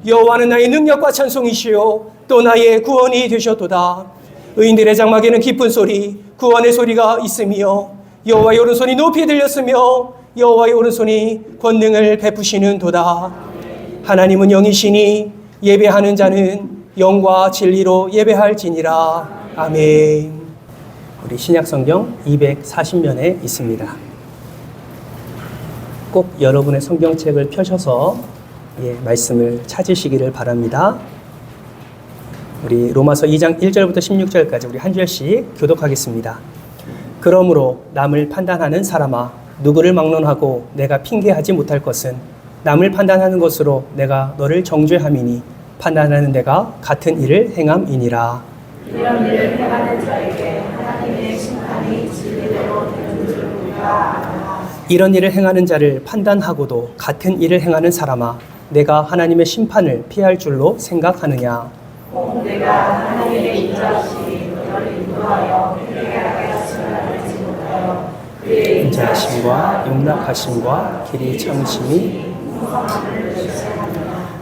여호와는 나의 능력과 찬송이시요 또 나의 구원이 되셨도다. 의인들의 장막에는 기쁜 소리, 구원의 소리가 있으며 여호와의 오른손이 높이 들렸으며 여호와의 오른손이 권능을 베푸시는 도다. 하나님은 영이시니 예배하는 자는 영과 진리로 예배할지니라. 아멘. 우리 신약성경 240면에 있습니다. 꼭 여러분의 성경책을 펴셔서 말씀을 찾으시기를 바랍니다. 우리 로마서 2장 1절부터 16절까지 우리 한 절씩 교독하겠습니다. 그러므로 남을 판단하는 사람아, 누구를 막론하고 내가 핑계하지 못할 것은 남을 판단하는 것으로 내가 너를 정죄함이니 판단하는 내가 같은 일을 행함이니라. 이런 일을 행하는 자에게 하나님의 심판이 진리대로 되는 줄 우리가 아노라. 이런 일을 행하는 자를 판단하고도 같은 일을 행하는 사람아, 내가 하나님의 심판을 피할 줄로 생각하느냐. 꼭 내가 하나님의 인자하심이 너를 인도하여 회개하게 하심을 알지 못하여 그의 인자하심과 용납하심과 길이 참으심이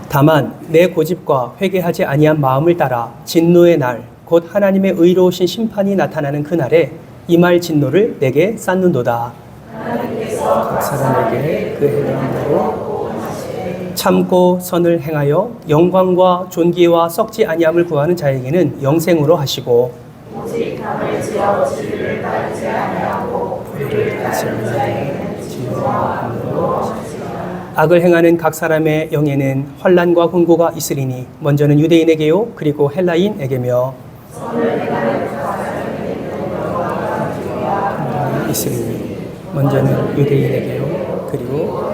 다만 내 고집과 회개하지 아니한 마음을 따라 진노의 날 곧 하나님의 의로우신 심판이 나타나는 그날에 이 말 진노를 내게 쌓는도다. 하나님께서 각 사람에게 그 행한 대로 참고 선을 행하여 영광과 존귀와 썩지 아니함을 구하는 자에게는 영생으로 하시고 오직 담을 지어 진리를 따르지 아니하고 불의를 따르는 자에게는 진노와 분노로 하시리라. 악을 행하는 각 사람의 영에는 환난과 공고가 있으리니 먼저는 유대인에게요 그리고 헬라인에게며 선을 행하는 각 사람에게는 영광과 존귀와 있으리니 먼저는 유대인에게요 그리고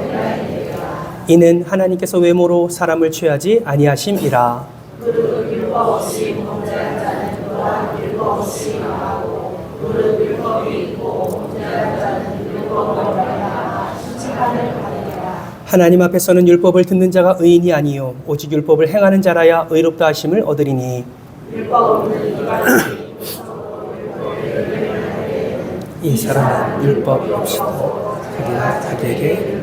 이는 하나님께서 외모로 사람을 취하지 아니하심이라. 무릇 율법 없이 범죄한 자는 또한 율법 없이 망하고 무릇 율법이 있고 범죄한 자는 율법으로 말미암아 심판을 받으리라. 하나님 앞에서는 율법을 듣는 자가 의인이 아니요 오직 율법을 행하는 자라야 의롭다 하심을 얻으리니 율법 없는 이방인이 이 사람은 율법 없이도 그가 자기에게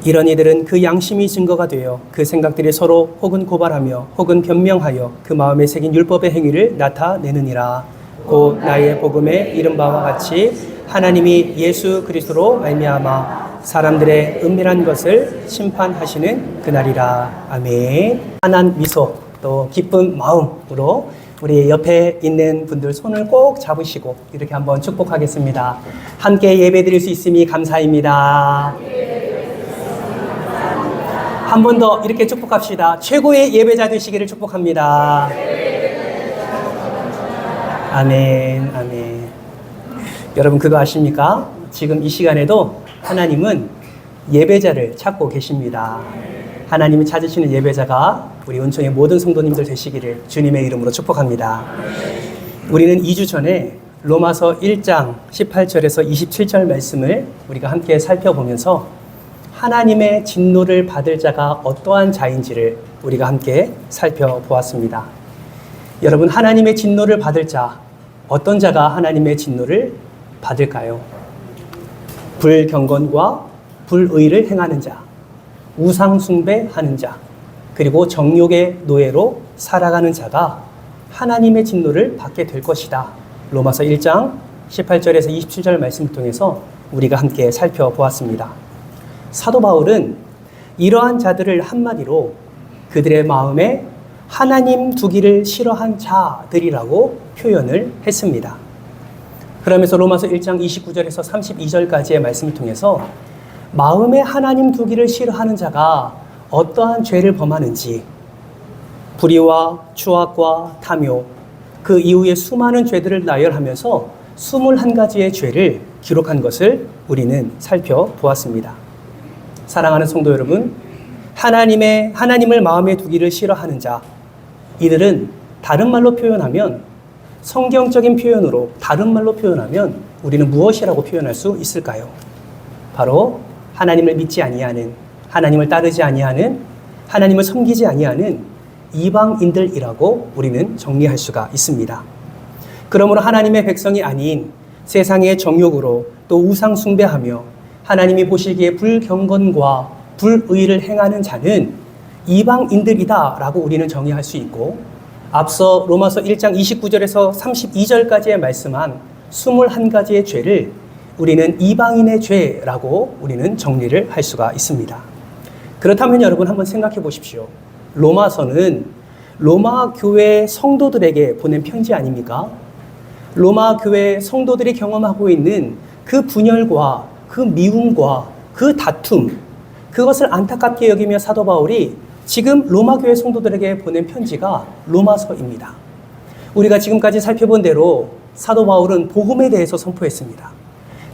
이런 이들은 그 양심이 증거가 되어 그 생각들이 서로 혹은 고발하며 혹은 변명하여 그 마음에 새긴 율법의 행위를 나타내느니라. 곧 나의 복음에 이른 바와 같이 하나님이 예수 그리스도로 말미암아 사람들의 은밀한 것을 심판하시는 그날이라. 아멘. 환한 미소 또 기쁜 마음으로 우리 옆에 있는 분들 손을 꼭 잡으시고 이렇게 한번 축복하겠습니다. 함께 예배드릴 수 있음이 감사입니다. 한 번 더 이렇게 축복합시다. 최고의 예배자 되시기를 축복합니다. 아멘, 아멘. 여러분 그거 아십니까? 지금 이 시간에도 하나님은 예배자를 찾고 계십니다. 하나님이 찾으시는 예배자가 우리 은총의 모든 성도님들 되시기를 주님의 이름으로 축복합니다. 우리는 2주 전에 로마서 1장 18절에서 27절 말씀을 우리가 함께 살펴보면서 하나님의 진노를 받을 자가 어떠한 자인지를 우리가 함께 살펴보았습니다. 여러분, 하나님의 진노를 받을 자, 어떤 자가 하나님의 진노를 받을까요? 불경건과 불의를 행하는 자, 우상숭배하는 자, 그리고 정욕의 노예로 살아가는 자가 하나님의 진노를 받게 될 것이다. 로마서 1장 18절에서 27절 말씀을 통해서 우리가 함께 살펴보았습니다. 사도 바울은 이러한 자들을 한마디로 그들의 마음에 하나님 두기를 싫어한 자들이라고 표현을 했습니다. 그러면서 로마서 1장 29절에서 32절까지의 말씀을 통해서 마음에 하나님 두기를 싫어하는 자가 어떠한 죄를 범하는지, 불의와 추악과 탐욕, 그 이후에 수많은 죄들을 나열하면서 21가지의 죄를 기록한 것을 우리는 살펴보았습니다. 사랑하는 성도 여러분, 하나님을 마음에 두기를 싫어하는 자, 이들은 다른 말로 표현하면, 성경적인 표현으로 다른 말로 표현하면 우리는 무엇이라고 표현할 수 있을까요? 바로 하나님을 믿지 아니하는, 하나님을 따르지 아니하는, 하나님을 섬기지 아니하는 이방인들이라고 우리는 정리할 수가 있습니다. 그러므로 하나님의 백성이 아닌 세상의 정욕으로 또 우상 숭배하며 하나님이 보시기에 불경건과 불의를 행하는 자는 이방인들이다라고 우리는 정의할 수 있고, 앞서 로마서 1장 29절에서 32절까지의 말씀한 21가지의 죄를 우리는 이방인의 죄라고 우리는 정리를 할 수가 있습니다. 그렇다면 여러분 한번 생각해 보십시오. 로마서는 로마 교회 성도들에게 보낸 편지 아닙니까? 로마 교회 성도들이 경험하고 있는 그 분열과 그 미움과 그 다툼, 그것을 안타깝게 여기며 사도 바울이 지금 로마 교회 성도들에게 보낸 편지가 로마서입니다. 우리가 지금까지 살펴본 대로 사도 바울은 복음에 대해서 선포했습니다.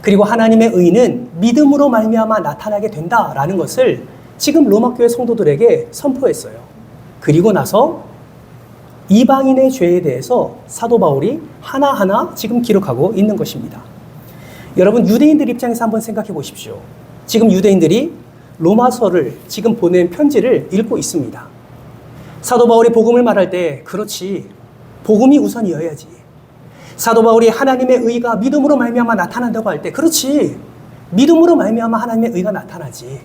그리고 하나님의 의는 믿음으로 말미암아 나타나게 된다라는 것을 지금 로마 교회 성도들에게 선포했어요. 그리고 나서 이방인의 죄에 대해서 사도 바울이 하나하나 지금 기록하고 있는 것입니다. 여러분, 유대인들 입장에서 한번 생각해 보십시오. 지금 유대인들이 로마서를 지금 보낸 편지를 읽고 있습니다. 사도 바울이 복음을 말할 때, 그렇지, 복음이 우선이어야지. 사도 바울이 하나님의 의가 믿음으로 말미암아 나타난다고 할 때, 그렇지, 믿음으로 말미암아 하나님의 의가 나타나지.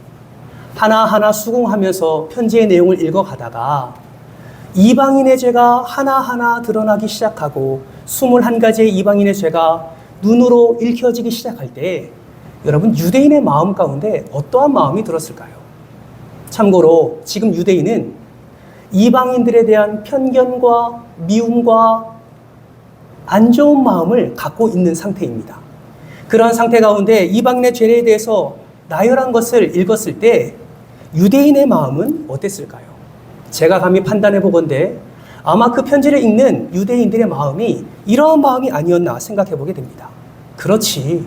하나하나 수긍하면서 편지의 내용을 읽어가다가 이방인의 죄가 하나하나 드러나기 시작하고 21가지의 이방인의 죄가 눈으로 읽혀지기 시작할 때 여러분, 유대인의 마음 가운데 어떠한 마음이 들었을까요? 참고로 지금 유대인은 이방인들에 대한 편견과 미움과 안 좋은 마음을 갖고 있는 상태입니다. 그러한 상태 가운데 이방인의 죄에 대해서 나열한 것을 읽었을 때 유대인의 마음은 어땠을까요? 제가 감히 판단해 보건대 아마 그 편지를 읽는 유대인들의 마음이 이러한 마음이 아니었나 생각해 보게 됩니다. 그렇지.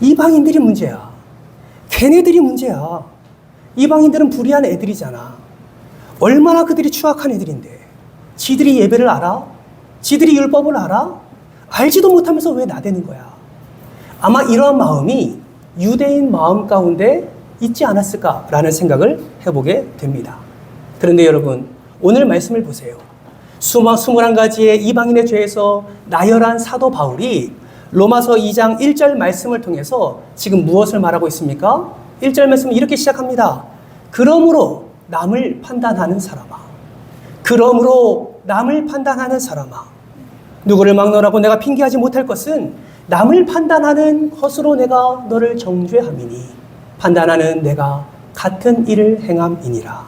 이방인들이 문제야. 걔네들이 문제야. 이방인들은 불의한 애들이잖아. 얼마나 그들이 추악한 애들인데. 지들이 예배를 알아? 지들이 율법을 알아? 알지도 못하면서 왜 나대는 거야? 아마 이러한 마음이 유대인 마음 가운데 있지 않았을까라는 생각을 해보게 됩니다. 그런데 여러분, 오늘 말씀을 보세요. 21가지의 이방인의 죄에서 나열한 사도 바울이 로마서 2장 1절 말씀을 통해서 지금 무엇을 말하고 있습니까? 1절 말씀은 이렇게 시작합니다. 그러므로 남을 판단하는 사람아. 그러므로 남을 판단하는 사람아. 누구를 막론하고 내가 핑계하지 못할 것은 남을 판단하는 것으로 내가 너를 정죄함이니 판단하는 내가 같은 일을 행함이니라.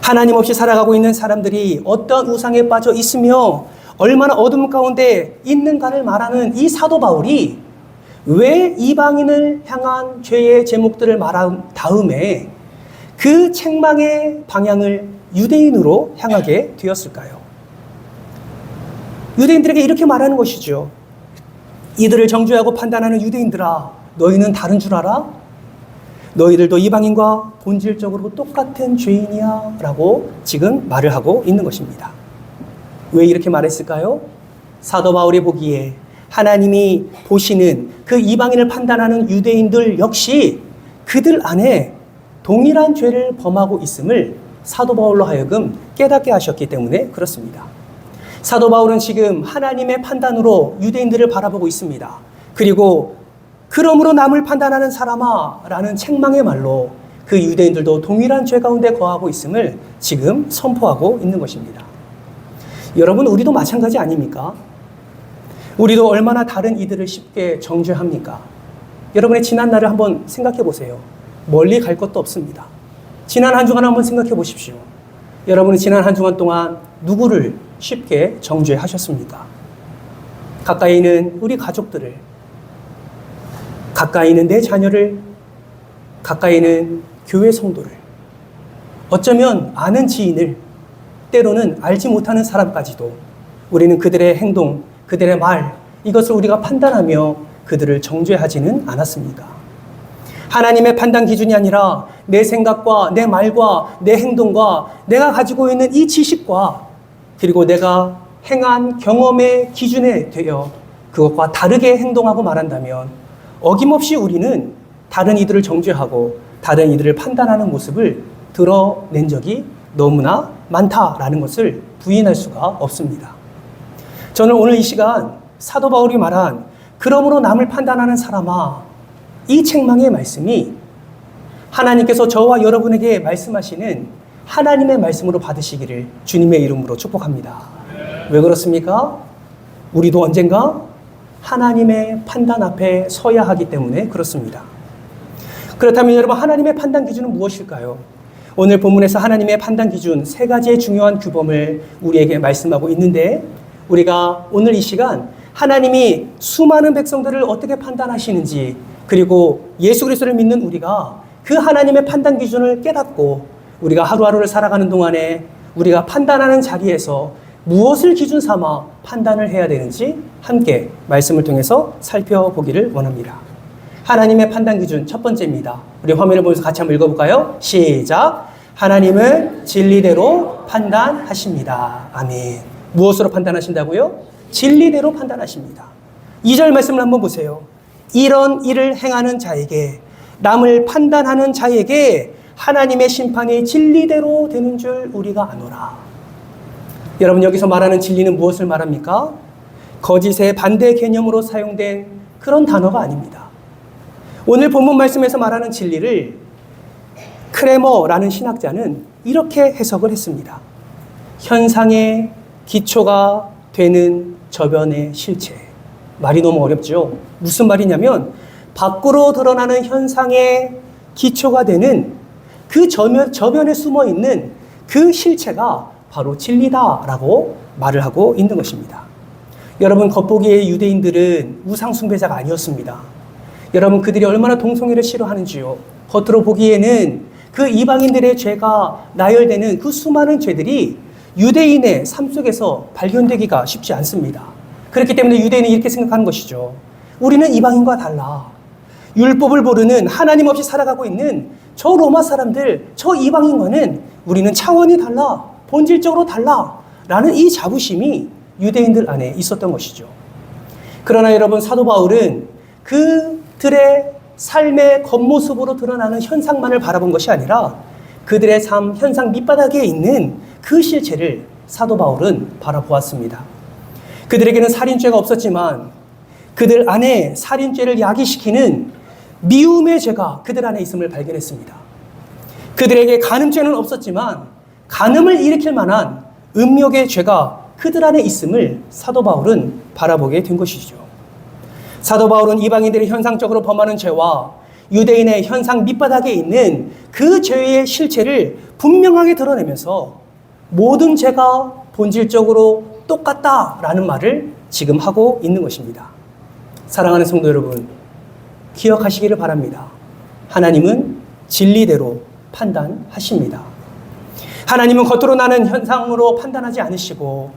하나님 없이 살아가고 있는 사람들이 어떤 우상에 빠져 있으며 얼마나 어둠 가운데 있는가를 말하는 이 사도 바울이 왜 이방인을 향한 죄의 제목들을 말한 다음에 그 책망의 방향을 유대인으로 향하게 되었을까요? 유대인들에게 이렇게 말하는 것이죠. 이들을 정죄하고 판단하는 유대인들아, 너희는 다른 줄 알아? 너희들도 이방인과 본질적으로 똑같은 죄인이야 라고 지금 말을 하고 있는 것입니다. 왜 이렇게 말했을까요? 사도 바울이 보기에 하나님이 보시는 그 이방인을 판단하는 유대인들 역시 그들 안에 동일한 죄를 범하고 있음을 사도 바울로 하여금 깨닫게 하셨기 때문에 그렇습니다. 사도 바울은 지금 하나님의 판단으로 유대인들을 바라보고 있습니다. 그리고 그러므로 남을 판단하는 사람아 라는 책망의 말로 그 유대인들도 동일한 죄 가운데 거하고 있음을 지금 선포하고 있는 것입니다. 여러분, 우리도 마찬가지 아닙니까? 우리도 얼마나 다른 이들을 쉽게 정죄합니까? 여러분의 지난 날을 한번 생각해 보세요. 멀리 갈 것도 없습니다. 지난 한 주간 한번 생각해 보십시오. 여러분은 지난 한 주간 동안 누구를 쉽게 정죄하셨습니까? 가까이 있는 우리 가족들을, 가까이 있는 내 자녀를, 가까이 있는 교회 성도를, 어쩌면 아는 지인을, 때로는 알지 못하는 사람까지도 우리는 그들의 행동, 그들의 말, 이것을 우리가 판단하며 그들을 정죄하지는 않았습니까? 하나님의 판단 기준이 아니라 내 생각과 내 말과 내 행동과 내가 가지고 있는 이 지식과 그리고 내가 행한 경험의 기준에 되어 그것과 다르게 행동하고 말한다면 어김없이 우리는 다른 이들을 정죄하고 다른 이들을 판단하는 모습을 드러낸 적이 너무나 많다라는 것을 부인할 수가 없습니다. 저는 오늘 이 시간 사도 바울이 말한 그러므로 남을 판단하는 사람아, 이 책망의 말씀이 하나님께서 저와 여러분에게 말씀하시는 하나님의 말씀으로 받으시기를 주님의 이름으로 축복합니다. 왜 그렇습니까? 우리도 언젠가 하나님의 판단 앞에 서야 하기 때문에 그렇습니다. 그렇다면 여러분, 하나님의 판단 기준은 무엇일까요? 오늘 본문에서 하나님의 판단 기준 3가지의 중요한 규범을 우리에게 말씀하고 있는데, 우리가 오늘 이 시간 하나님이 수많은 백성들을 어떻게 판단하시는지, 그리고 예수 그리스도를 믿는 우리가 그 하나님의 판단 기준을 깨닫고 우리가 하루하루를 살아가는 동안에 우리가 판단하는 자리에서 무엇을 기준 삼아 판단을 해야 되는지 함께 말씀을 통해서 살펴보기를 원합니다. 하나님의 판단 기준 첫 번째입니다. 우리 화면을 보면서 같이 한번 읽어볼까요? 시작! 하나님은 진리대로 판단하십니다. 아멘. 무엇으로 판단하신다고요? 진리대로 판단하십니다. 2절 말씀을 한번 보세요. 이런 일을 행하는 자에게, 남을 판단하는 자에게 하나님의 심판이 진리대로 되는 줄 우리가 아노라. 여러분, 여기서 말하는 진리는 무엇을 말합니까? 거짓의 반대 개념으로 사용된 그런 단어가 아닙니다. 오늘 본문 말씀에서 말하는 진리를 크레머라는 신학자는 이렇게 해석을 했습니다. 현상의 기초가 되는 저변의 실체. 말이 너무 어렵죠? 무슨 말이냐면 밖으로 드러나는 현상의 기초가 되는 그 저변에 숨어 있는 그 실체가 바로 진리다라고 말을 하고 있는 것입니다. 여러분, 겉보기에 유대인들은 우상 숭배자가 아니었습니다. 여러분, 그들이 얼마나 동성애를 싫어하는지요. 겉으로 보기에는 그 이방인들의 죄가 나열되는 그 수많은 죄들이 유대인의 삶 속에서 발견되기가 쉽지 않습니다. 그렇기 때문에 유대인은 이렇게 생각하는 것이죠. 우리는 이방인과 달라. 율법을 모르는, 하나님 없이 살아가고 있는 저 로마 사람들, 저 이방인과는 우리는 차원이 달라. 본질적으로 달라. 라는 이 자부심이 유대인들 안에 있었던 것이죠. 그러나 여러분, 사도 바울은 그들의 삶의 겉모습으로 드러나는 현상만을 바라본 것이 아니라 그들의 삶 현상 밑바닥에 있는 그 실체를 사도 바울은 바라보았습니다. 그들에게는 살인죄가 없었지만 그들 안에 살인죄를 야기시키는 미움의 죄가 그들 안에 있음을 발견했습니다. 그들에게 간음죄는 없었지만 간음을 일으킬 만한 음욕의 죄가 그들 안에 있음을 사도 바울은 바라보게 된 것이죠. 사도 바울은 이방인들이 현상적으로 범하는 죄와 유대인의 현상 밑바닥에 있는 그 죄의 실체를 분명하게 드러내면서 모든 죄가 본질적으로 똑같다라는 말을 지금 하고 있는 것입니다. 사랑하는 성도 여러분, 기억하시기를 바랍니다. 하나님은 진리대로 판단하십니다. 하나님은 겉으로 나는 현상으로 판단하지 않으시고,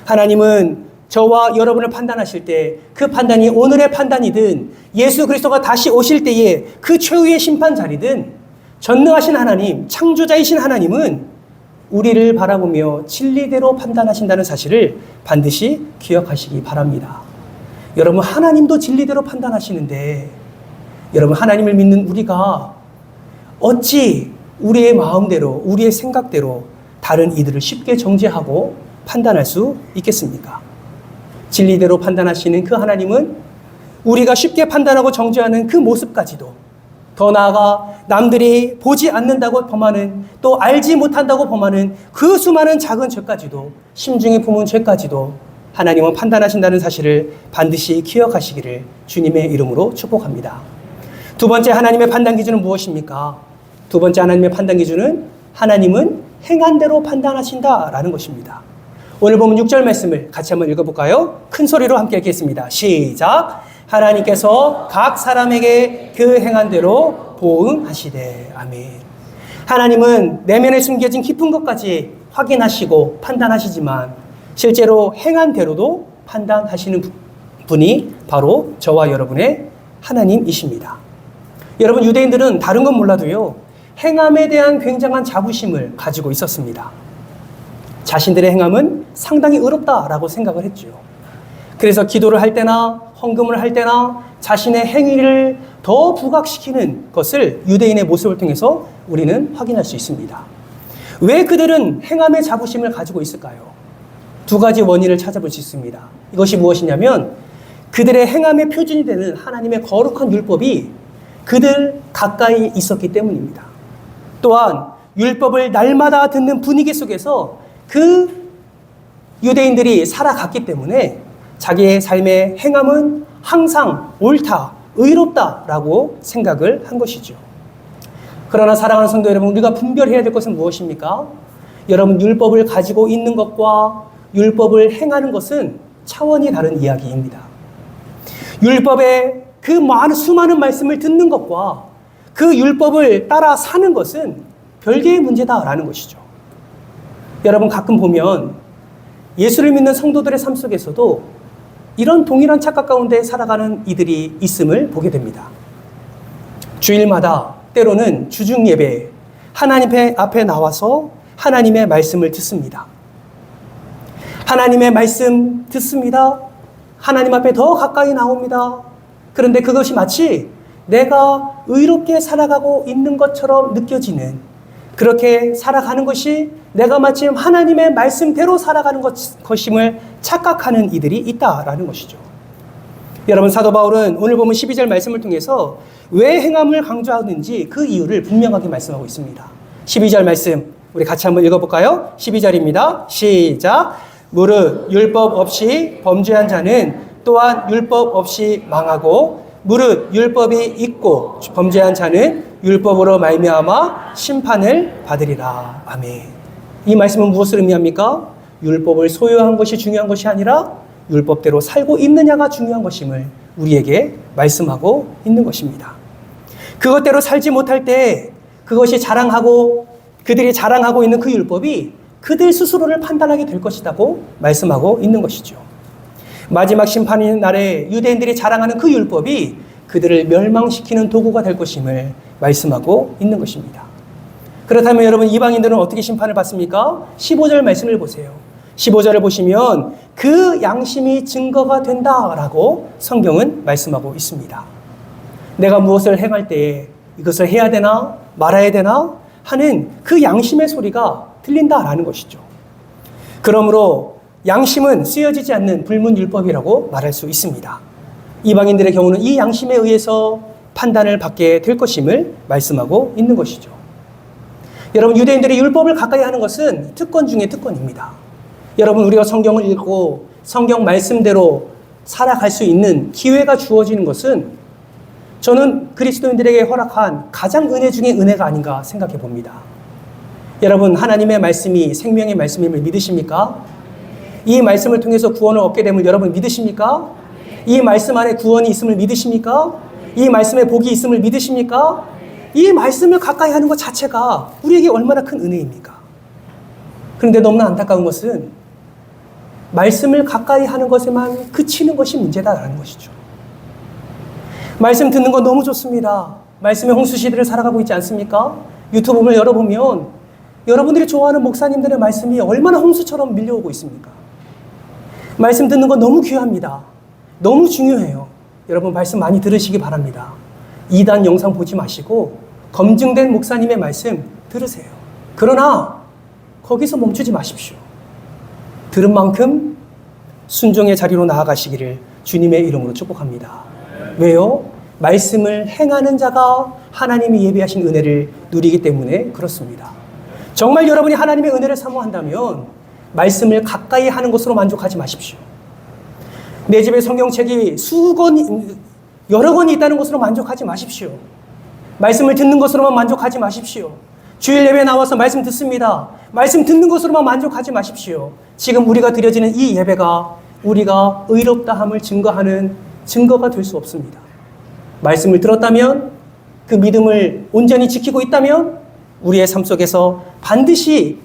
하나님은 저와 여러분을 판단하실 때 그 판단이 오늘의 판단이든 예수 그리스도가 다시 오실 때에 그 최후의 심판 자리든 전능하신 하나님, 창조자이신 하나님은 우리를 바라보며 진리대로 판단하신다는 사실을 반드시 기억하시기 바랍니다. 여러분, 하나님도 진리대로 판단하시는데 여러분, 하나님을 믿는 우리가 어찌 우리의 마음대로, 우리의 생각대로 다른 이들을 쉽게 정죄하고 판단할 수 있겠습니까? 진리대로 판단하시는 그 하나님은 우리가 쉽게 판단하고 정죄하는 그 모습까지도, 더 나아가 남들이 보지 않는다고 범하는, 또 알지 못한다고 범하는 그 수많은 작은 죄까지도, 심중에 품은 죄까지도 하나님은 판단하신다는 사실을 반드시 기억하시기를 주님의 이름으로 축복합니다. 두 번째 하나님의 판단 기준은 무엇입니까? 두 번째 하나님의 판단 기준은 하나님은 행한 대로 판단하신다라는 것입니다. 오늘 보면 6절 말씀을 같이 한번 읽어볼까요? 큰 소리로 함께 읽겠습니다. 시작! 하나님께서 각 사람에게 그 행한 대로 보응하시되. 아멘. 하나님은 내면에 숨겨진 깊은 것까지 확인하시고 판단하시지만 실제로 행한 대로도 판단하시는 분이 바로 저와 여러분의 하나님이십니다. 여러분, 유대인들은 다른 건 몰라도요, 행함에 대한 굉장한 자부심을 가지고 있었습니다. 자신들의 행함은 상당히 의롭다라고 생각을 했죠. 그래서 기도를 할 때나 헌금을 할 때나 자신의 행위를 더 부각시키는 것을 유대인의 모습을 통해서 우리는 확인할 수 있습니다. 왜 그들은 행함의 자부심을 가지고 있을까요? 두 가지 원인을 찾아볼 수 있습니다. 이것이 무엇이냐면 그들의 행함의 표준이 되는 하나님의 거룩한 율법이 그들 가까이 있었기 때문입니다. 또한 율법을 날마다 듣는 분위기 속에서 그 유대인들이 살아갔기 때문에 자기의 삶의 행함은 항상 옳다, 의롭다라고 생각을 한 것이죠. 그러나 사랑하는 성도 여러분, 우리가 분별해야 될 것은 무엇입니까? 여러분, 율법을 가지고 있는 것과 율법을 행하는 것은 차원이 다른 이야기입니다. 율법의 그 수많은 말씀을 듣는 것과 그 율법을 따라 사는 것은 별개의 문제다라는 것이죠. 여러분, 가끔 보면 예수를 믿는 성도들의 삶 속에서도 이런 동일한 착각 가운데 살아가는 이들이 있음을 보게 됩니다. 주일마다 때로는 주중 예배 하나님 앞에 나와서 하나님의 말씀을 듣습니다. 하나님의 말씀 듣습니다. 하나님 앞에 더 가까이 나옵니다. 그런데 그것이 마치 내가 의롭게 살아가고 있는 것처럼 느껴지는, 그렇게 살아가는 것이 내가 마치 하나님의 말씀대로 살아가는 것임을 착각하는 이들이 있다라는 것이죠. 여러분, 사도 바울은 오늘 보면 12절 말씀을 통해서 왜 행함을 강조하는지 그 이유를 분명하게 말씀하고 있습니다. 12절 말씀 우리 같이 한번 읽어볼까요? 12절입니다. 시작. 무릇 율법 없이 범죄한 자는 또한 율법 없이 망하고, 무릇 율법이 있고 범죄한 자는 율법으로 말미암아 심판을 받으리라. 아멘. 이 말씀은 무엇을 의미합니까? 율법을 소유한 것이 중요한 것이 아니라 율법대로 살고 있느냐가 중요한 것임을 우리에게 말씀하고 있는 것입니다. 그것대로 살지 못할 때 그것이 그들이 자랑하고 있는 그 율법이 그들 스스로를 판단하게 될 것이라고 말씀하고 있는 것이죠. 마지막 심판의 날에 유대인들이 자랑하는 그 율법이 그들을 멸망시키는 도구가 될 것임을 말씀하고 있는 것입니다. 그렇다면 여러분, 이방인들은 어떻게 심판을 받습니까? 15절 말씀을 보세요. 15절을 보시면 그 양심이 증거가 된다라고 성경은 말씀하고 있습니다. 내가 무엇을 행할 때에 이것을 해야 되나 말아야 되나 하는 그 양심의 소리가 들린다라는 것이죠. 그러므로 양심은 쓰여지지 않는 불문율법이라고 말할 수 있습니다. 이방인들의 경우는 이 양심에 의해서 판단을 받게 될 것임을 말씀하고 있는 것이죠. 여러분, 유대인들이 율법을 가까이 하는 것은 특권 중에 특권입니다. 여러분, 우리가 성경을 읽고 성경 말씀대로 살아갈 수 있는 기회가 주어지는 것은 저는 그리스도인들에게 허락한 가장 은혜 중에 은혜가 아닌가 생각해 봅니다. 여러분, 하나님의 말씀이 생명의 말씀임을 믿으십니까? 이 말씀을 통해서 구원을 얻게 됨을 여러분 믿으십니까? 이 말씀 안에 구원이 있음을 믿으십니까? 이 말씀에 복이 있음을 믿으십니까? 이 말씀을 가까이 하는 것 자체가 우리에게 얼마나 큰 은혜입니까? 그런데 너무나 안타까운 것은 말씀을 가까이 하는 것에만 그치는 것이 문제다라는 것이죠. 말씀 듣는 건 너무 좋습니다. 말씀의 홍수시대를 살아가고 있지 않습니까? 유튜브를 열어보면 여러분들이 좋아하는 목사님들의 말씀이 얼마나 홍수처럼 밀려오고 있습니까? 말씀 듣는 건 너무 귀합니다. 너무 중요해요. 여러분, 말씀 많이 들으시기 바랍니다. 2단 영상 보지 마시고 검증된 목사님의 말씀 들으세요. 그러나 거기서 멈추지 마십시오. 들은 만큼 순종의 자리로 나아가시기를 주님의 이름으로 축복합니다. 왜요? 말씀을 행하는 자가 하나님이 예비하신 은혜를 누리기 때문에 그렇습니다. 정말 여러분이 하나님의 은혜를 사모한다면 말씀을 가까이 하는 것으로 만족하지 마십시오. 내 집에 성경책이 여러 권이 있다는 것으로 만족하지 마십시오. 말씀을 듣는 것으로만 만족하지 마십시오. 주일 예배에 나와서 말씀 듣습니다. 말씀 듣는 것으로만 만족하지 마십시오. 지금 우리가 드려지는 이 예배가 우리가 의롭다함을 증거하는 증거가 될 수 없습니다. 말씀을 들었다면, 그 믿음을 온전히 지키고 있다면 우리의 삶 속에서 반드시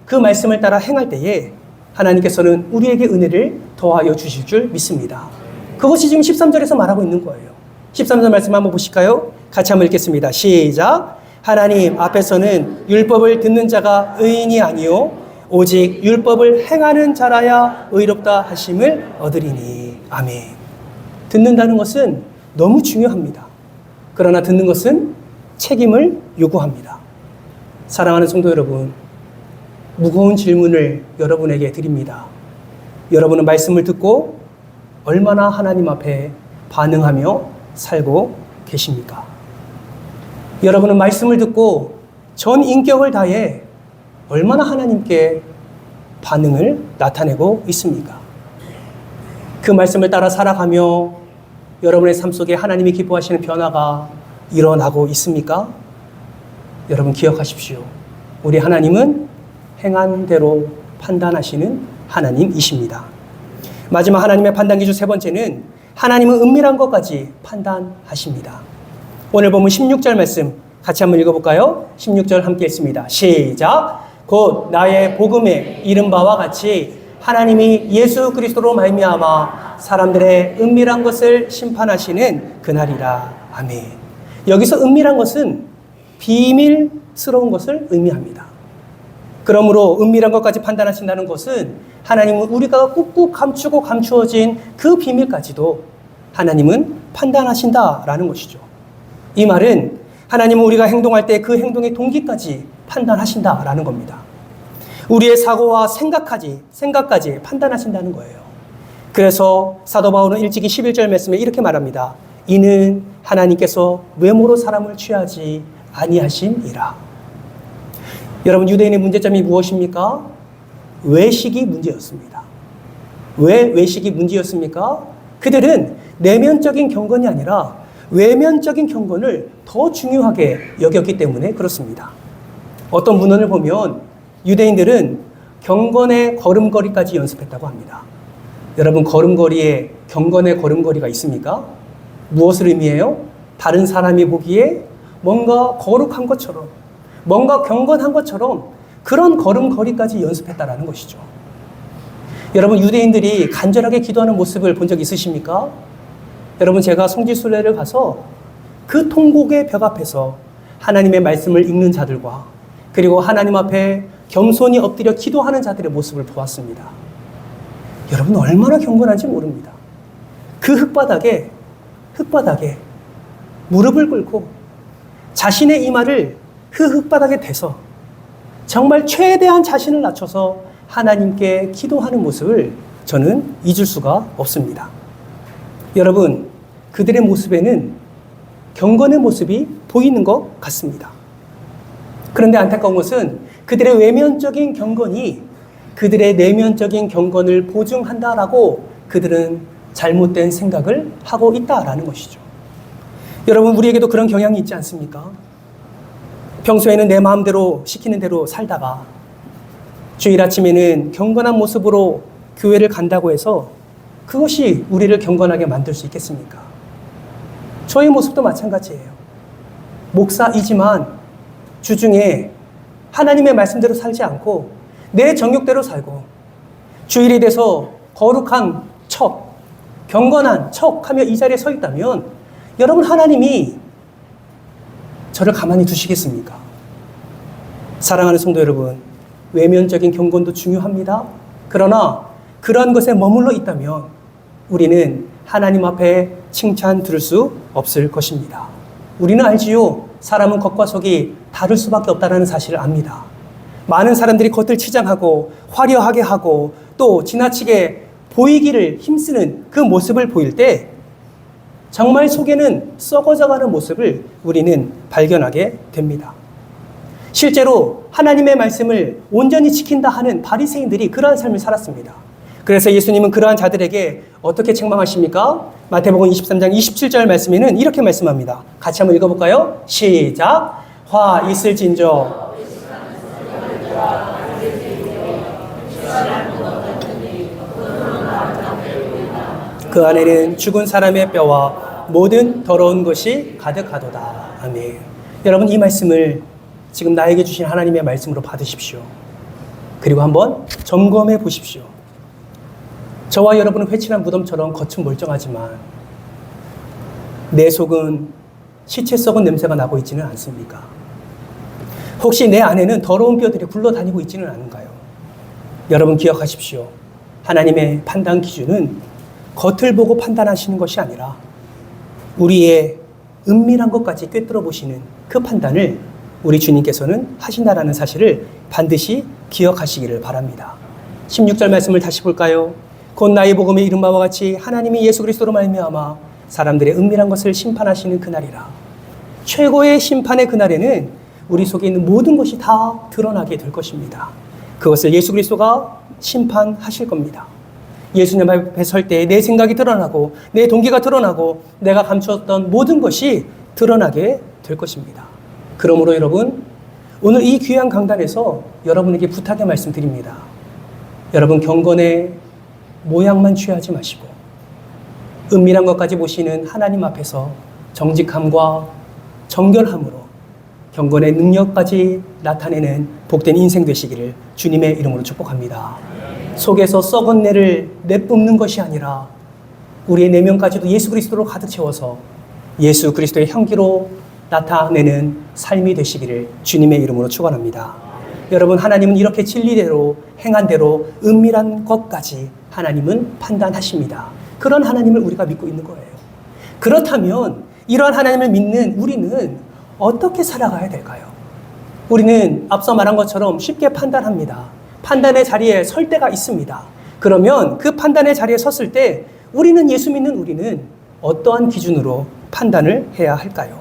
그 말씀을 따라 행할 때에 하나님께서는 우리에게 은혜를 더하여 주실 줄 믿습니다. 그것이 지금 13절에서 말하고 있는 거예요. 13절 말씀 한번 보실까요? 같이 한번 읽겠습니다. 시작. 하나님 앞에서는 율법을 듣는 자가 의인이 아니요 오직 율법을 행하는 자라야 의롭다 하심을 얻으리니. 아멘. 듣는다는 것은 너무 중요합니다. 그러나 듣는 것은 책임을 요구합니다. 사랑하는 성도 여러분, 무거운 질문을 여러분에게 드립니다. 여러분은 말씀을 듣고 얼마나 하나님 앞에 반응하며 살고 계십니까? 여러분은 말씀을 듣고 전 인격을 다해 얼마나 하나님께 반응을 나타내고 있습니까? 그 말씀을 따라 살아가며 여러분의 삶 속에 하나님이 기뻐하시는 변화가 일어나고 있습니까? 여러분 기억하십시오. 우리 하나님은 행한 대로 판단하시는 하나님이십니다. 마지막 하나님의 판단 기준 세 번째는 하나님은 은밀한 것까지 판단하십니다. 오늘 보면 16절 말씀 같이 한번 읽어볼까요? 16절 함께 읽습니다. 시작. 곧 나의 복음에 이른 바와 같이 하나님이 예수 그리스도로 말미암아 사람들의 은밀한 것을 심판하시는 그날이라. 아멘. 여기서 은밀한 것은 비밀스러운 것을 의미합니다. 그러므로 은밀한 것까지 판단하신다는 것은 하나님은 우리가 꾹꾹 감추고 감추어진 그 비밀까지도 하나님은 판단하신다라는 것이죠. 이 말은 하나님은 우리가 행동할 때 그 행동의 동기까지 판단하신다라는 겁니다. 우리의 사고와 생각까지 판단하신다는 거예요. 그래서 사도 바울은 일찍이 11절 말씀에 이렇게 말합니다. 이는 하나님께서 외모로 사람을 취하지 아니하심이라. 여러분 유대인의 문제점이 무엇입니까? 외식이 문제였습니다. 왜 외식이 문제였습니까? 그들은 내면적인 경건이 아니라 외면적인 경건을 더 중요하게 여겼기 때문에 그렇습니다. 어떤 문헌을 보면 유대인들은 경건의 걸음걸이까지 연습했다고 합니다. 여러분 걸음걸이에 경건의 걸음걸이가 있습니까? 무엇을 의미해요? 다른 사람이 보기에 뭔가 거룩한 것처럼 뭔가 경건한 것처럼 그런 걸음걸이까지 연습했다라는 것이죠. 여러분 유대인들이 간절하게 기도하는 모습을 본 적 있으십니까? 여러분 제가 성지순례를 가서 그 통곡의 벽 앞에서 하나님의 말씀을 읽는 자들과 그리고 하나님 앞에 겸손히 엎드려 기도하는 자들의 모습을 보았습니다. 여러분 얼마나 경건한지 모릅니다. 그 흙바닥에 무릎을 꿇고 자신의 이마를 그 흙바닥에 대서 정말 최대한 자신을 낮춰서 하나님께 기도하는 모습을 저는 잊을 수가 없습니다. 여러분, 그들의 모습에는 경건의 모습이 보이는 것 같습니다. 그런데 안타까운 것은 그들의 외면적인 경건이 그들의 내면적인 경건을 보증한다라고 그들은 잘못된 생각을 하고 있다라는 것이죠. 여러분, 우리에게도 그런 경향이 있지 않습니까? 평소에는 내 마음대로 시키는 대로 살다가 주일 아침에는 경건한 모습으로 교회를 간다고 해서 그것이 우리를 경건하게 만들 수 있겠습니까? 저의 모습도 마찬가지예요. 목사이지만 주중에 하나님의 말씀대로 살지 않고 내 정욕대로 살고 주일이 돼서 거룩한 척, 경건한 척하며 이 자리에 서 있다면 여러분 하나님이 저를 가만히 두시겠습니까? 사랑하는 성도 여러분, 외면적인 경건도 중요합니다. 그러나 그런 것에 머물러 있다면 우리는 하나님 앞에 칭찬 들을 수 없을 것입니다. 우리는 알지요. 사람은 겉과 속이 다를 수밖에 없다는 사실을 압니다. 많은 사람들이 겉을 치장하고 화려하게 하고 또 지나치게 보이기를 힘쓰는 그 모습을 보일 때 정말 속에는 썩어져가는 모습을 우리는 발견하게 됩니다. 실제로 하나님의 말씀을 온전히 지킨다 하는 바리새인들이 그러한 삶을 살았습니다. 그래서 예수님은 그러한 자들에게 어떻게 책망하십니까? 마태복음 23장 27절 말씀에는 이렇게 말씀합니다. 같이 한번 읽어볼까요? 시작! 화 있을진저 그 안에는 죽은 사람의 뼈와 모든 더러운 것이 가득하도다. 아멘. 여러분 이 말씀을 지금 나에게 주신 하나님의 말씀으로 받으십시오. 그리고 한번 점검해 보십시오. 저와 여러분은 회칠한 무덤처럼 겉은 멀쩡하지만 내 속은 시체 썩은 냄새가 나고 있지는 않습니까? 혹시 내 안에는 더러운 뼈들이 굴러다니고 있지는 않은가요? 여러분 기억하십시오. 하나님의 판단 기준은 겉을 보고 판단하시는 것이 아니라 우리의 은밀한 것까지 꿰뚫어 보시는 그 판단을 우리 주님께서는 하신다라는 사실을 반드시 기억하시기를 바랍니다. 16절 말씀을 다시 볼까요? 곧 나의 복음에 이른 바와 같이 하나님이 예수 그리스도로 말미암아 사람들의 은밀한 것을 심판하시는 그날이라. 최고의 심판의 그날에는 우리 속에 있는 모든 것이 다 드러나게 될 것입니다. 그것을 예수 그리스도가 심판하실 겁니다. 예수님 앞에 설 때 내 생각이 드러나고 내 동기가 드러나고 내가 감추었던 모든 것이 드러나게 될 것입니다. 그러므로 여러분, 오늘 이 귀한 강단에서 여러분에게 부탁의 말씀드립니다. 여러분, 경건의 모양만 취하지 마시고 은밀한 것까지 보시는 하나님 앞에서 정직함과 정결함으로 경건의 능력까지 나타내는 복된 인생 되시기를 주님의 이름으로 축복합니다. 속에서 썩은 내를 내뿜는 것이 아니라 우리의 내면까지도 예수 그리스도로 가득 채워서 예수 그리스도의 향기로 나타내는 삶이 되시기를 주님의 이름으로 축원합니다. 여러분, 하나님은 이렇게 진리대로 행한 대로 은밀한 것까지 하나님은 판단하십니다. 그런 하나님을 우리가 믿고 있는 거예요. 그렇다면 이러한 하나님을 믿는 우리는 어떻게 살아가야 될까요? 우리는 앞서 말한 것처럼 쉽게 판단합니다. 판단의 자리에 설 때가 있습니다. 그러면 그 판단의 자리에 섰을 때 우리는, 예수 믿는 우리는 어떠한 기준으로 판단을 해야 할까요?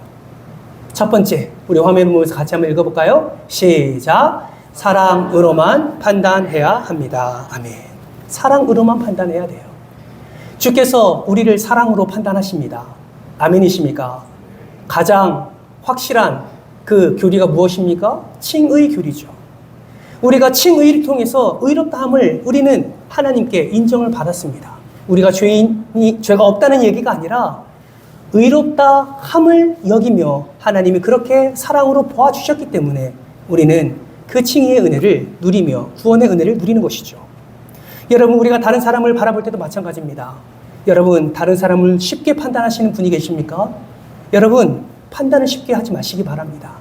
첫 번째, 우리 화면을 보면서 같이 한번 읽어볼까요? 시작! 사랑으로만 판단해야 합니다. 아멘. 사랑으로만 판단해야 돼요. 주께서 우리를 사랑으로 판단하십니다. 아멘이십니까? 가장 확실한 그 교리가 무엇입니까? 칭의 교리죠. 우리가 칭의를 통해서 의롭다함을 우리는 하나님께 인정을 받았습니다. 우리가 죄가 없다는 얘기가 아니라 의롭다함을 여기며 하나님이 그렇게 사랑으로 보아주셨기 때문에 우리는 그 칭의의 은혜를 누리며 구원의 은혜를 누리는 것이죠. 여러분, 우리가 다른 사람을 바라볼 때도 마찬가지입니다. 여러분, 다른 사람을 쉽게 판단하시는 분이 계십니까? 여러분, 판단을 쉽게 하지 마시기 바랍니다.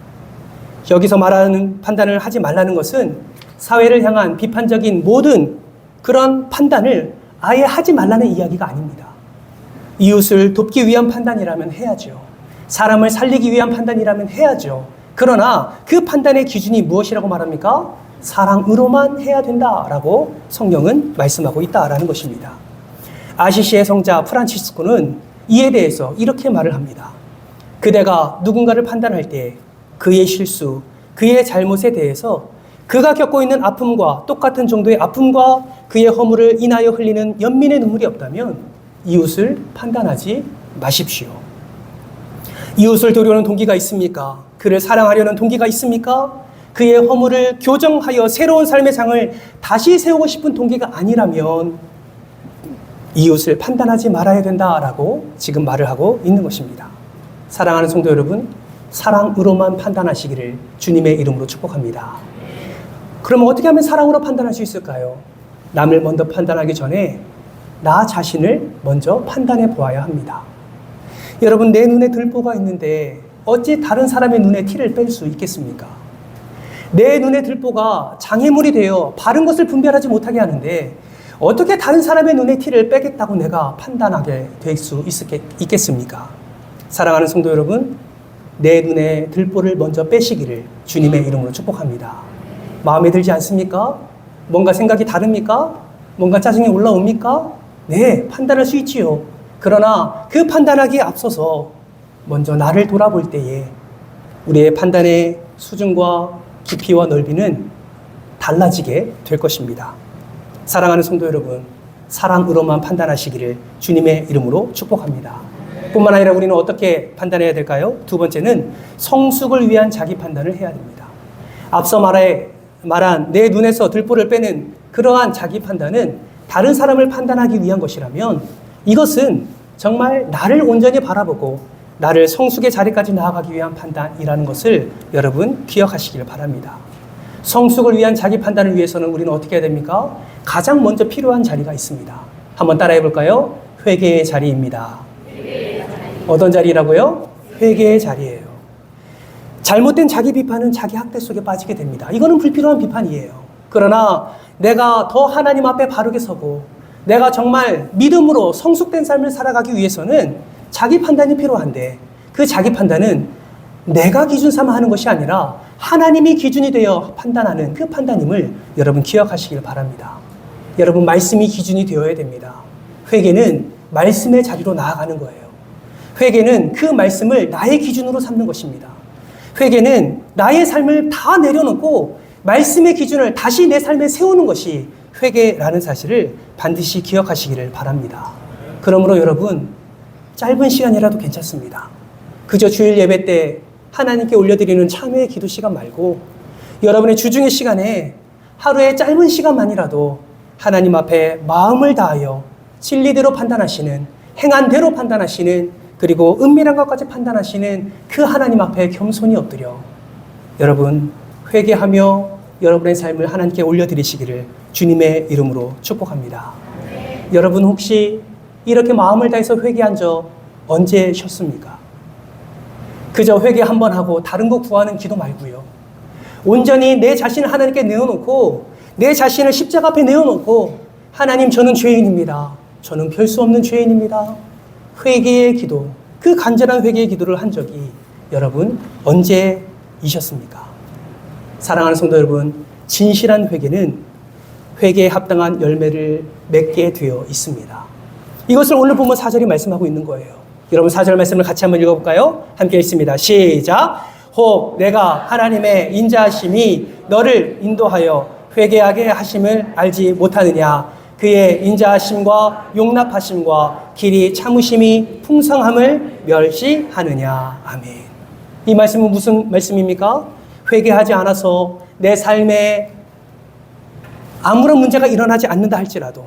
여기서 말하는 판단을 하지 말라는 것은 사회를 향한 비판적인 모든 그런 판단을 아예 하지 말라는 이야기가 아닙니다. 이웃을 돕기 위한 판단이라면 해야죠. 사람을 살리기 위한 판단이라면 해야죠. 그러나 그 판단의 기준이 무엇이라고 말합니까? 사랑으로만 해야 된다라고 성경은 말씀하고 있다라는 것입니다. 아시시의 성자 프란치스코는 이에 대해서 이렇게 말을 합니다. 그대가 누군가를 판단할 때 그의 실수, 그의 잘못에 대해서 그가 겪고 있는 아픔과 똑같은 정도의 아픔과 그의 허물을 인하여 흘리는 연민의 눈물이 없다면 이웃을 판단하지 마십시오. 이웃을 도우려는 동기가 있습니까? 그를 사랑하려는 동기가 있습니까? 그의 허물을 교정하여 새로운 삶의 장을 다시 세우고 싶은 동기가 아니라면 이웃을 판단하지 말아야 된다라고 지금 말을 하고 있는 것입니다. 사랑하는 성도 여러분, 사랑으로만 판단하시기를 주님의 이름으로 축복합니다. 그럼 어떻게 하면 사랑으로 판단할 수 있을까요? 남을 먼저 판단하기 전에 나 자신을 먼저 판단해 보아야 합니다. 여러분, 내 눈에 들보가 있는데 어찌 다른 사람의 눈에 티를 뺄 수 있겠습니까? 내 눈에 들보가 장애물이 되어 바른 것을 분별하지 못하게 하는데 어떻게 다른 사람의 눈에 티를 빼겠다고 내가 판단하게 될 수 있겠습니까? 사랑하는 성도 여러분, 내 눈에 들보를 먼저 빼시기를 주님의 이름으로 축복합니다. 마음에 들지 않습니까? 뭔가 생각이 다릅니까? 뭔가 짜증이 올라옵니까? 네, 판단할 수 있지요. 그러나 그 판단하기에 앞서서 먼저 나를 돌아볼 때에 우리의 판단의 수준과 깊이와 넓이는 달라지게 될 것입니다. 사랑하는 성도 여러분, 사랑으로만 판단하시기를 주님의 이름으로 축복합니다. 뿐만 아니라 우리는 어떻게 판단해야 될까요? 두 번째는 성숙을 위한 자기 판단을 해야 됩니다. 앞서 말한 내 눈에서 들보를 빼는 그러한 자기 판단은 다른 사람을 판단하기 위한 것이라면 이것은 정말 나를 온전히 바라보고 나를 성숙의 자리까지 나아가기 위한 판단이라는 것을 여러분 기억하시길 바랍니다. 성숙을 위한 자기 판단을 위해서는 우리는 어떻게 해야 됩니까? 가장 먼저 필요한 자리가 있습니다. 한번 따라해 볼까요? 회개의 자리입니다. 어떤 자리라고요? 회개의 자리예요. 잘못된 자기 비판은 자기 학대 속에 빠지게 됩니다. 이거는 불필요한 비판이에요. 그러나 내가 더 하나님 앞에 바르게 서고 내가 정말 믿음으로 성숙된 삶을 살아가기 위해서는 자기 판단이 필요한데 그 자기 판단은 내가 기준 삼아 하는 것이 아니라 하나님이 기준이 되어 판단하는 그 판단임을 여러분 기억하시길 바랍니다. 여러분, 말씀이 기준이 되어야 됩니다. 회개는 말씀의 자리로 나아가는 거예요. 회개는 그 말씀을 나의 기준으로 삼는 것입니다. 회개는 나의 삶을 다 내려놓고 말씀의 기준을 다시 내 삶에 세우는 것이 회개라는 사실을 반드시 기억하시기를 바랍니다. 그러므로 여러분, 짧은 시간이라도 괜찮습니다. 그저 주일 예배 때 하나님께 올려드리는 참회의 기도 시간 말고 여러분의 주중의 시간에 하루의 짧은 시간만이라도 하나님 앞에 마음을 다하여 진리대로 판단하시는, 행한대로 판단하시는, 그리고 은밀한 것까지 판단하시는 그 하나님 앞에 겸손히 엎드려 여러분 회개하며 여러분의 삶을 하나님께 올려드리시기를 주님의 이름으로 축복합니다. 여러분 혹시 이렇게 마음을 다해서 회개한 적 언제 쉬었습니까? 그저 회개 한 번 하고 다른 거 구하는 기도 말고요. 온전히 내 자신을 하나님께 내어놓고 내 자신을 십자가 앞에 내어놓고 하나님, 저는 죄인입니다. 저는 별 수 없는 죄인입니다. 회개의 기도, 그 간절한 회개의 기도를 한 적이 여러분 언제이셨습니까? 사랑하는 성도 여러분, 진실한 회개는 회개에 합당한 열매를 맺게 되어 있습니다. 이것을 오늘 보면 4절이 말씀하고 있는 거예요. 여러분 4절 말씀을 같이 한번 읽어볼까요? 함께 읽습니다. 시작! 혹 내가 하나님의 인자하심이 너를 인도하여 회개하게 하심을 알지 못하느냐. 그의 인자하심과 용납하심과 길이 참으심이 풍성함을 멸시하느냐. 아멘. 이 말씀은 무슨 말씀입니까? 회개하지 않아서 내 삶에 아무런 문제가 일어나지 않는다 할지라도,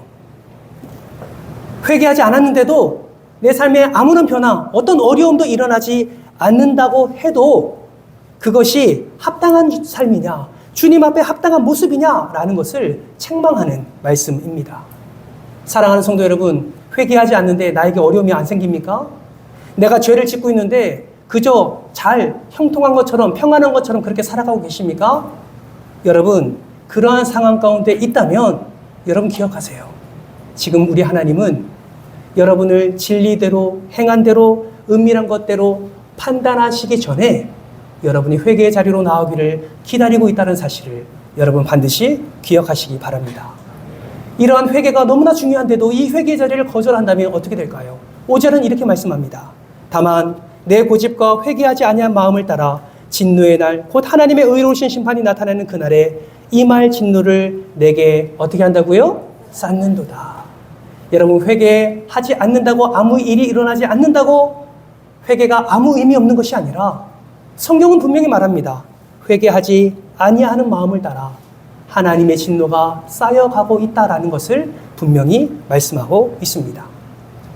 회개하지 않았는데도 내 삶에 아무런 변화, 어떤 어려움도 일어나지 않는다고 해도 그것이 합당한 삶이냐, 주님 앞에 합당한 모습이냐라는 것을 책망하는 말씀입니다. 사랑하는 성도 여러분, 회개하지 않는데 나에게 어려움이 안 생깁니까? 내가 죄를 짓고 있는데 그저 잘 형통한 것처럼, 평안한 것처럼 그렇게 살아가고 계십니까? 여러분, 그러한 상황 가운데 있다면 여러분 기억하세요. 지금 우리 하나님은 여러분을 진리대로, 행한대로, 은밀한 것대로 판단하시기 전에 여러분이 회개의 자리로 나오기를 기다리고 있다는 사실을 여러분 반드시 기억하시기 바랍니다. 이러한 회개가 너무나 중요한데도 이 회개의 자리를 거절한다면 어떻게 될까요? 5절은 이렇게 말씀합니다. 다만 내 고집과 회개하지 아니한 마음을 따라 진노의 날, 곧 하나님의 의로우신 심판이 나타나는 그날에 이 말 진노를 내게 어떻게 한다고요? 쌓는도다. 여러분, 회개하지 않는다고 아무 일이 일어나지 않는다고 회개가 아무 의미 없는 것이 아니라 성경은 분명히 말합니다. 회개하지 아니하는 마음을 따라 하나님의 진노가 쌓여가고 있다라는 것을 분명히 말씀하고 있습니다.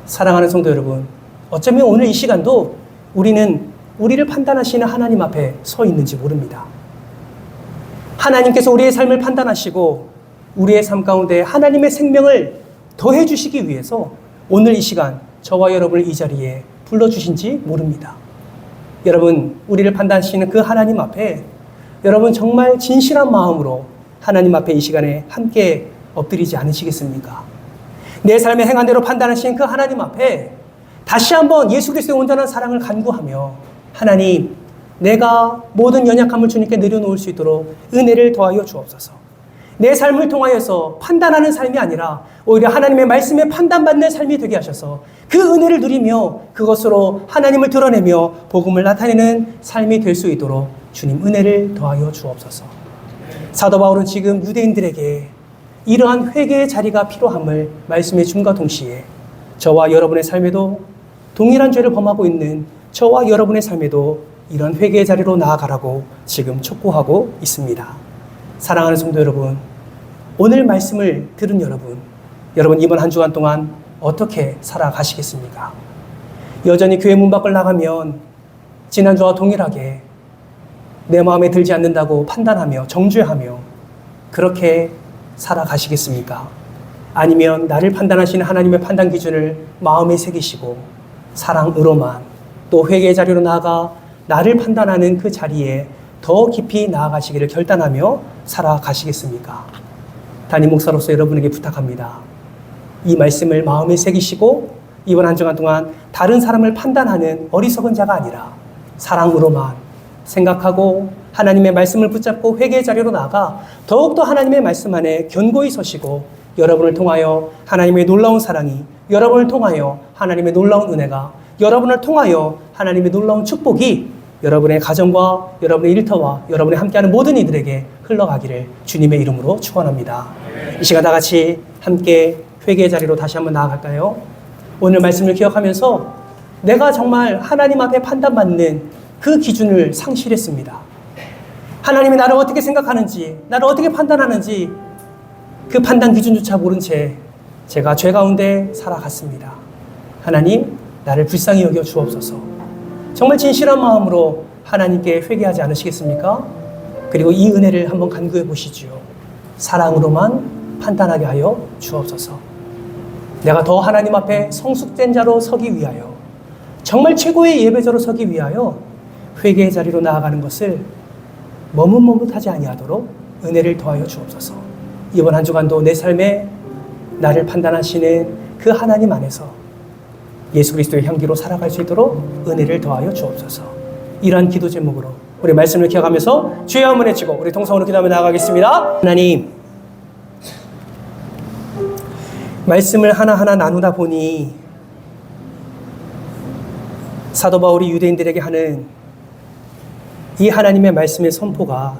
사랑하는 성도 여러분, 어쩌면 오늘 이 시간도 우리는 우리를 판단하시는 하나님 앞에 서 있는지 모릅니다. 하나님께서 우리의 삶을 판단하시고 우리의 삶 가운데 하나님의 생명을 더해 주시기 위해서 오늘 이 시간 저와 여러분을 이 자리에 불러주신지 모릅니다. 여러분, 우리를 판단하시는 그 하나님 앞에 여러분 정말 진실한 마음으로 하나님 앞에 이 시간에 함께 엎드리지 않으시겠습니까? 내 삶의 행한 대로 판단하시는 그 하나님 앞에 다시 한번 예수 그리스도의 온전한 사랑을 간구하며 하나님, 내가 모든 연약함을 주님께 내려놓을 수 있도록 은혜를 더하여 주옵소서. 내 삶을 통하여서 판단하는 삶이 아니라 오히려 하나님의 말씀에 판단받는 삶이 되게 하셔서 그 은혜를 누리며 그것으로 하나님을 드러내며 복음을 나타내는 삶이 될 수 있도록 주님 은혜를 더하여 주옵소서. 사도 바울은 지금 유대인들에게 이러한 회개의 자리가 필요함을 말씀해 줌과 동시에 저와 여러분의 삶에도 동일한 죄를 범하고 있는 저와 여러분의 삶에도 이런 회개의 자리로 나아가라고 지금 촉구하고 있습니다. 사랑하는 성도 여러분, 오늘 말씀을 들은 여러분 이번 한 주간 동안 어떻게 살아가시겠습니까? 여전히 교회 문 밖을 나가면 지난주와 동일하게 내 마음에 들지 않는다고 판단하며 정죄하며 그렇게 살아가시겠습니까? 아니면 나를 판단하시는 하나님의 판단 기준을 마음에 새기시고 사랑으로만 또 회개의 자리로 나아가 나를 판단하는 그 자리에 더 깊이 나아가시기를 결단하며 살아가시겠습니까? 담임 목사로서 여러분에게 부탁합니다. 이 말씀을 마음에 새기시고 이번 한 주간 동안 다른 사람을 판단하는 어리석은 자가 아니라 사랑으로만 생각하고 하나님의 말씀을 붙잡고 회개의 자리로 나아가 더욱더 하나님의 말씀 안에 견고히 서시고 여러분을 통하여 하나님의 놀라운 사랑이, 여러분을 통하여 하나님의 놀라운 은혜가 여러분을 통하여 하나님의 놀라운 축복이 여러분의 가정과 여러분의 일터와 여러분이 함께하는 모든 이들에게 흘러가기를 주님의 이름으로 축원합니다. 이 시간 다 같이 함께 회개의 자리로 다시 한번 나아갈까요? 오늘 말씀을 기억하면서 내가 정말 하나님 앞에 판단받는 그 기준을 상실했습니다. 하나님이 나를 어떻게 생각하는지, 나를 어떻게 판단하는지 그 판단 기준조차 모른 채 제가 죄 가운데 살아갔습니다. 하나님, 나를 불쌍히 여겨 주옵소서. 정말 진실한 마음으로 하나님께 회개하지 않으시겠습니까? 그리고 이 은혜를 한번 간구해 보시지요. 사랑으로만 판단하게 하여 주옵소서. 내가 더 하나님 앞에 성숙된 자로 서기 위하여, 정말 최고의 예배자로 서기 위하여 회개의 자리로 나아가는 것을 머뭇머뭇하지 아니하도록 은혜를 더하여 주옵소서. 이번 한 주간도 내 삶에 나를 판단하시는 그 하나님 안에서 예수 그리스도의 향기로 살아갈 수 있도록 은혜를 더하여 주옵소서. 이러한 기도 제목으로 우리 말씀을 기억하면서 주의 한번 외치고 우리 동성으로 기도하며 나아가겠습니다. 하나님, 말씀을 하나하나 나누다 보니 사도 바울이 유대인들에게 하는 이 하나님의 말씀의 선포가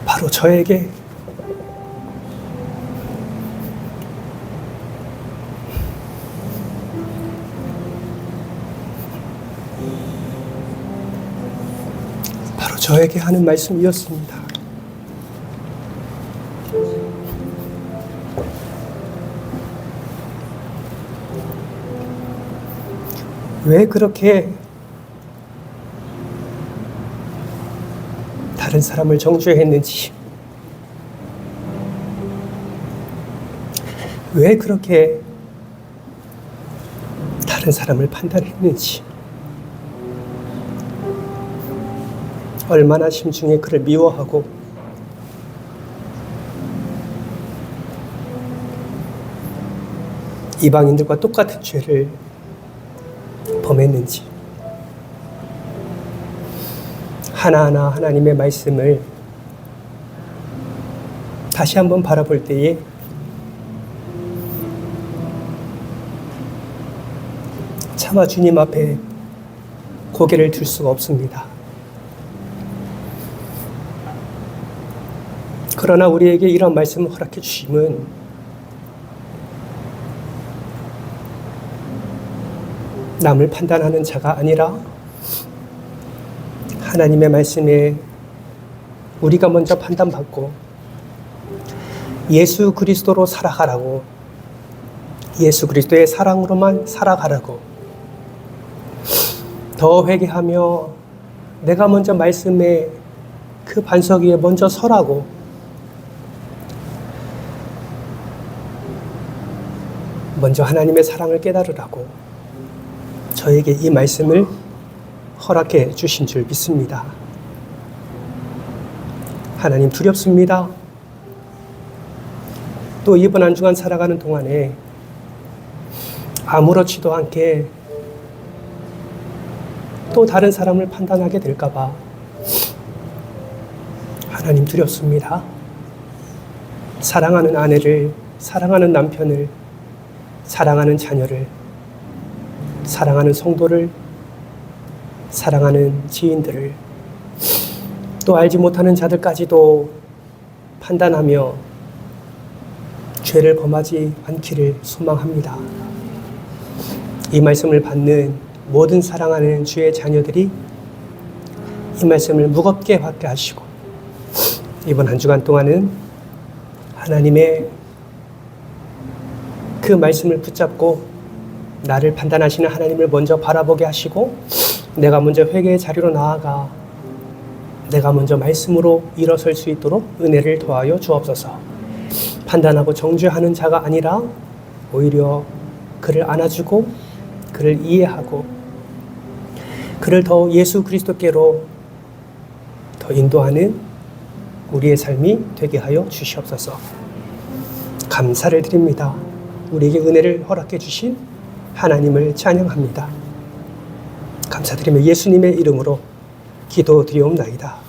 바로 저에게 하는 말씀이었습니다. 왜 그렇게 다른 사람을 정죄했는지, 왜 그렇게 다른 사람을 판단했는지, 얼마나 심중에 그를 미워하고 이방인들과 똑같은 죄를 범했는지, 하나하나 하나님의 말씀을 다시 한번 바라볼 때에 차마 주님 앞에 고개를 들 수가 없습니다. 그러나 우리에게 이런 말씀을 허락해 주심은 남을 판단하는 자가 아니라 하나님의 말씀에 우리가 먼저 판단받고 예수 그리스도로 살아가라고, 예수 그리스도의 사랑으로만 살아가라고, 더 회개하며 내가 먼저 말씀에 그 반석 위에 먼저 서라고, 먼저 하나님의 사랑을 깨달으라고 저에게 이 말씀을 허락해 주신 줄 믿습니다. 하나님, 두렵습니다. 또 이번 한 주간 살아가는 동안에 아무렇지도 않게 또 다른 사람을 판단하게 될까봐 하나님, 두렵습니다. 사랑하는 아내를, 사랑하는 남편을, 사랑하는 자녀를, 사랑하는 성도를, 사랑하는 지인들을, 또 알지 못하는 자들까지도 판단하며 죄를 범하지 않기를 소망합니다. 이 말씀을 받는 모든 사랑하는 주의 자녀들이 이 말씀을 무겁게 받게 하시고 이번 한 주간 동안은 하나님의 그 말씀을 붙잡고 나를 판단하시는 하나님을 먼저 바라보게 하시고 내가 먼저 회개의 자리로 나아가 내가 먼저 말씀으로 일어설 수 있도록 은혜를 더하여 주옵소서. 판단하고 정죄하는 자가 아니라 오히려 그를 안아주고 그를 이해하고 그를 더 예수 그리스도께로 더 인도하는 우리의 삶이 되게 하여 주시옵소서. 감사를 드립니다. 우리에게 은혜를 허락해 주신 하나님을 찬양합니다. 감사드리며 예수님의 이름으로 기도드리옵나이다.